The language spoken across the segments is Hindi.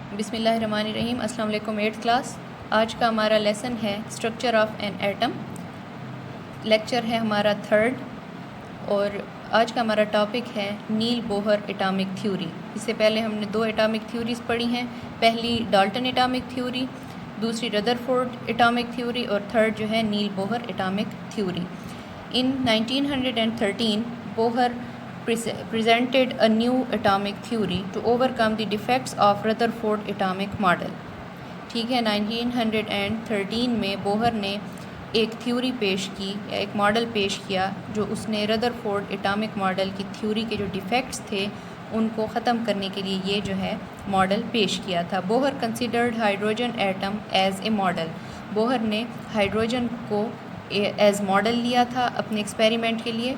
बिस्मिल्लाहिर्रहमानिर्रहीम। अस्सलाम वालेकुम। 8th class. आज का हमारा लेसन है structure of an atom. Lecture है हमारा 3rd और आज का हमारा टॉपिक है नील बोहर एटॉमिक थ्योरी। इससे पहले हमने 2 एटॉमिक थ्योरीज़ पढ़ी हैं। पहली डाल्टन एटॉमिक थ्योरी, दूसरी रदरफोर्ड एटॉमिक थ्योरी और थर्ड जो है Neil Bohr atomic theory. In 1913 Bohr presented a new atomic theory to overcome the defects of Rutherford atomic model। ठीक है, 1913 में बोहर ने एक थ्योरी पेश की या एक मॉडल पेश किया जो उसने रदरफोर्ड एटॉमिक मॉडल की थ्योरी के जो डिफेक्ट्स थे उनको ख़त्म करने के लिए ये जो है मॉडल पेश किया था। Bohr considered hydrogen atom as a model. Bohr ने हाइड्रोजन को एज मॉडल लिया था अपने एक्सपेरिमेंट के लिए,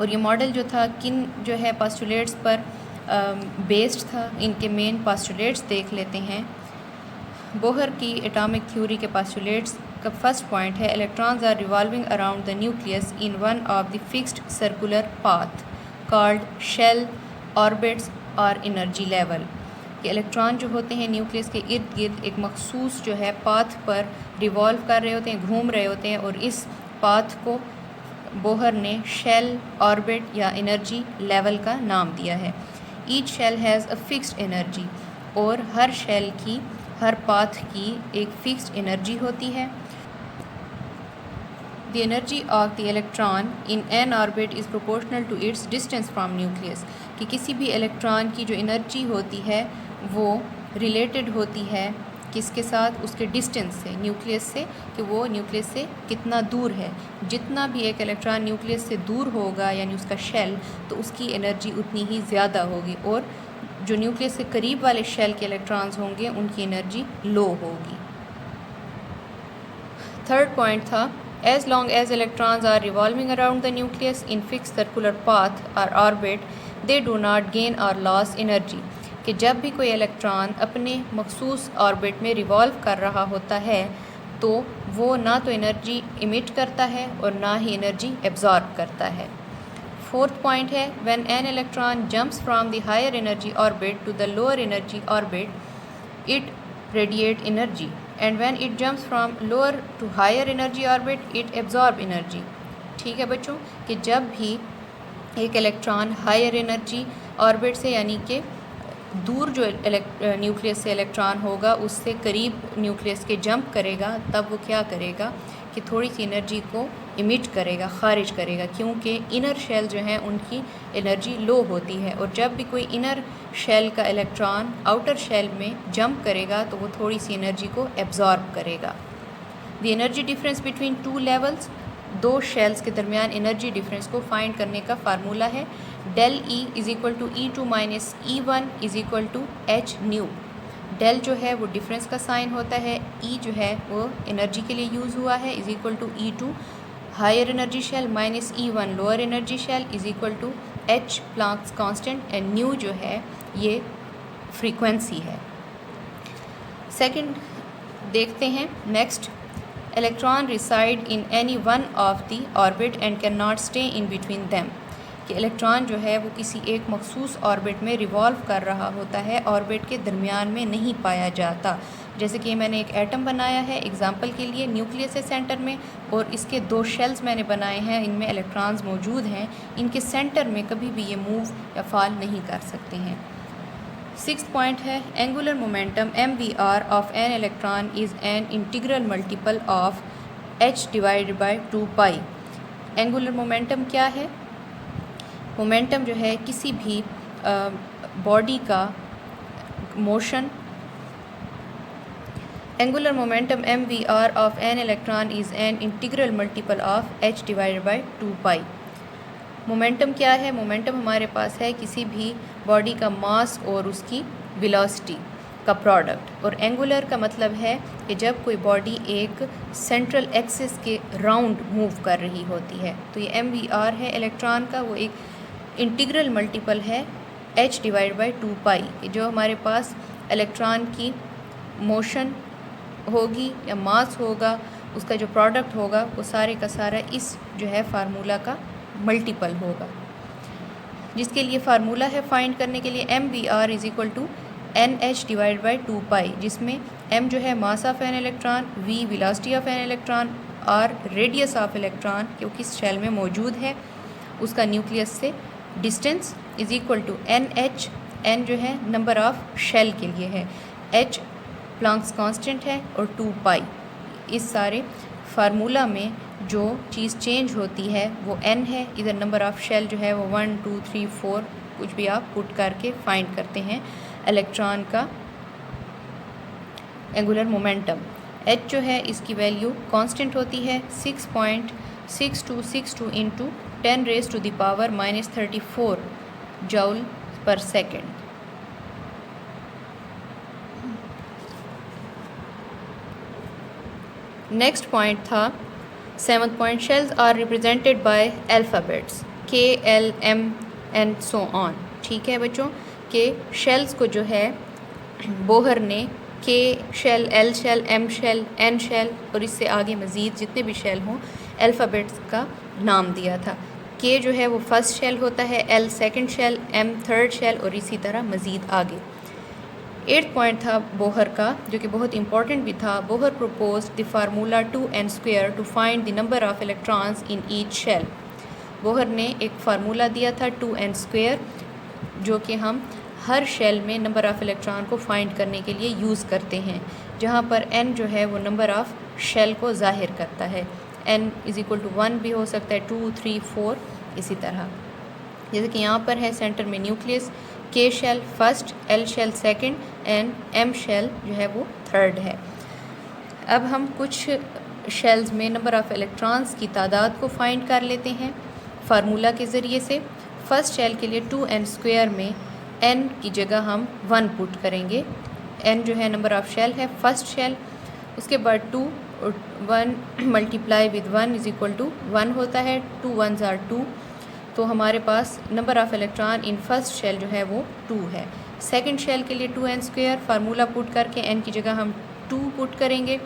और ये मॉडल जो था किन जो है पास्टुलेट्स पर बेस्ड था। इनके मेन पास्टुलेट्स देख लेते हैं। बोहर की एटॉमिक थ्योरी के पास्टुलेट्स का फर्स्ट पॉइंट है electrons are revolving around the nucleus in one of the fixed circular path called shell orbits और एनर्जी लेवल। कि इलेक्ट्रॉन जो होते हैं न्यूक्लियस के इर्द गिर्द एक मखसूस जो है पाथ पर रिवॉल्व कर रहे होते हैं, घूम रहे होते हैं, और इस पाथ को बोहर ने शेल ऑर्बिट या एनर्जी लेवल का नाम दिया है। Each shell has a fixed energy, और हर शेल की हर पाथ की एक फिक्स्ड एनर्जी होती है। The energy of the electron in an orbit is proportional to its distance from nucleus. कि किसी भी इलेक्ट्रॉन की जो एनर्जी होती है वो रिलेटेड होती है किसके साथ, उसके डिस्टेंस से, न्यूक्लियस से, कि वो न्यूक्लियस से कितना दूर है। जितना भी एक इलेक्ट्रॉन न्यूक्लियस से दूर होगा यानी उसका शेल, तो उसकी एनर्जी उतनी ही ज़्यादा होगी, और जो न्यूक्लियस के करीब वाले शेल के इलेक्ट्रॉन्स होंगे उनकी एनर्जी लो होगी। थर्ड पॉइंट था as long as electrons are revolving around the nucleus in fix circular path or orbit they do not gain or loss energy. कि जब भी कोई इलेक्ट्रॉन अपने मखसूस ऑर्बिट में रिवॉल्व कर रहा होता है तो वो ना तो एनर्जी इमिट करता है और ना ही एनर्जी एब्जॉर्ब करता है। फोर्थ पॉइंट है when an electron jumps from the higher energy orbit to the lower energy orbit it radiate energy, and when it jumps from lower to higher energy orbit it absorb energy. ठीक है बच्चों, कि जब भी एक इलेक्ट्रॉन हायर एनर्जी ऑर्बिट से यानी कि दूर जो न्यूक्लियस से इलेक्ट्रॉन होगा उससे करीब न्यूक्लियस के जंप करेगा, तब वो क्या करेगा कि थोड़ी सी एनर्जी को इमिट करेगा, खारिज करेगा, क्योंकि इनर शेल जो हैं उनकी एनर्जी लो होती है, और जब भी कोई इनर शेल का इलेक्ट्रॉन आउटर शेल में जंप करेगा तो वो थोड़ी सी एनर्जी को एब्जॉर्ब करेगा। The energy difference between two levels, दो शेल्स के दरमियान एनर्जी डिफरेंस को फाइंड करने का फार्मूला है del E is equal to E2 minus E1 is equal to H nu. Del जो है वो डिफरेंस का साइन होता है, E जो है वो एनर्जी के लिए यूज़ हुआ है, is equal to E2 higher energy shell minus E1 lower energy shell is equal to H Planck's constant, and nu जो है ये फ्रीक्वेंसी है। सेकंड देखते हैं next, electron reside in any one of the orbit and can not stay in between them. कि इलेक्ट्रॉन जो है वो किसी एक मखसूस ऑर्बिट में रिवॉल्व कर रहा होता है, ऑर्बिट के दरमियान में नहीं पाया जाता। जैसे कि मैंने एक एटम बनाया है एग्जांपल के लिए, न्यूक्लियस है सेंटर में, और इसके 2 शेल्स मैंने बनाए हैं, इनमें इलेक्ट्रॉन्स मौजूद हैं, इनके सेंटर में कभी भी ये मूव या फॉल नहीं कर सकते हैं। 6th पॉइंट है angular momentum MVR of an electron is an integral multiple of H divided by 2 pi. Angular momentum क्या है? मोमेंटम जो है किसी भी बॉडी का motion. Angular momentum MVR of an electron is an integral multiple of H divided by 2 pi. Momentum क्या है? मोमेंटम हमारे पास है किसी भी बॉडी का मास और उसकी वेलोसिटी का प्रोडक्ट, और एंगुलर का मतलब है कि जब कोई बॉडी एक सेंट्रल एक्सिस के राउंड मूव कर रही होती है, तो ये MVR है इलेक्ट्रॉन का, वो एक इंटीग्रल मल्टीपल है H डिवाइड बाई 2 पाई। जो हमारे पास इलेक्ट्रॉन की मोशन होगी या मास होगा, उसका जो प्रोडक्ट होगा वो सारे का सारा इस जो है फार्मूला का मल्टीपल होगा, जिसके लिए फार्मूला है फाइंड करने के लिए MVR is equal to NH divide by 2 पाई, जिसमें m जो है mass of an electron, v velocity of an electron, r radius of electron क्योंकि इस शेल में मौजूद है उसका न्यूक्लियस से distance, is equal to NH, n जो है नंबर ऑफ शेल के लिए है, h प्लैंक्स कांस्टेंट है और 2 पाई। इस सारे फार्मूला में जो चीज़ चेंज होती है वो n है, इधर नंबर ऑफ शेल जो है वो 1 2 3 4 कुछ भी आप पुट करके फाइंड करते हैं इलेक्ट्रॉन का एंगुलर मोमेंटम। h जो है इसकी वैल्यू कांस्टेंट होती है 6.6262 into 10 raise to the power -34 joule per second. Next point था 7th point, shells are represented by alphabets K L M and so on. ठीक है बच्चों, के शेल्स को जो है बोहर ने K shell, L shell, M shell, N shell और इससे आगे मज़ीद जितने भी शेल हों अल्फ़ाबेट्स का नाम दिया था। K जो है वो फर्स्ट शेल होता है, L second shell, M third shell और इसी तरह मज़ीद आगे। 8th पॉइंट था बोहर का जो कि बहुत इंपॉर्टेंट भी था। Bohr propose the formula 2n² to find the number of electrons in each shell. Bohr ने एक फार्मूला दिया था 2n² जो कि हम हर शेल में नंबर ऑफ़ इलेक्ट्रॉन को फाइंड करने के लिए यूज़ करते हैं, जहाँ पर n जो है वो नंबर ऑफ़ शेल को ज़ाहिर करता है। n इज़ इक्वल टू 1 भी हो सकता है, 2 3 4 इसी तरह। जैसे कि यहाँ पर है सेंटर में nucleus, K shell first, L shell second and M shell जो है वो थर्ड है। अब हम कुछ शेल्स में नंबर ऑफ़ इलेक्ट्रॉन्स की तादाद को फाइंड कर लेते हैं फार्मूला के ज़रिए से। फर्स्ट शेल के लिए 2n² में n की जगह हम 1 पुट करेंगे। n जो है नंबर ऑफ़ शेल है फर्स्ट शेल, उसके बाद 2 और 1 multiply with 1 is equal to 1 होता है, 2 1s are 2, तो हमारे पास number of electron in first shell जो है वो 2 है। सेकंड शेल के लिए 2n² फार्मूला पुट करके n की जगह हम 2 पुट करेंगे।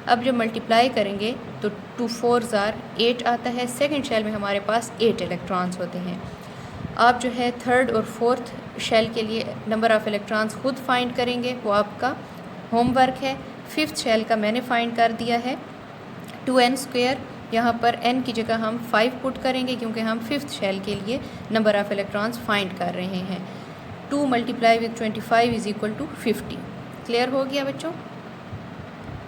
अब जब मल्टीप्लाई करेंगे तो 2 4s are 8 आता है। सेकंड शेल में हमारे पास 8 इलेक्ट्रॉन्स होते हैं। आप जो है थर्ड और फोर्थ शेल के लिए नंबर ऑफ़ इलेक्ट्रॉन्स खुद फाइंड करेंगे, वो आपका होमवर्क है। फिफ्थ शेल का मैंने फाइंड कर दिया है 2n²। यहाँ पर n की जगह हम 5 पुट करेंगे क्योंकि हम फिफ्थ शेल के लिए नंबर ऑफ़ इलेक्ट्रॉन्स फाइंड कर रहे हैं। 2 multiply with 25 is equal to 50। Clear हो गया बच्चों?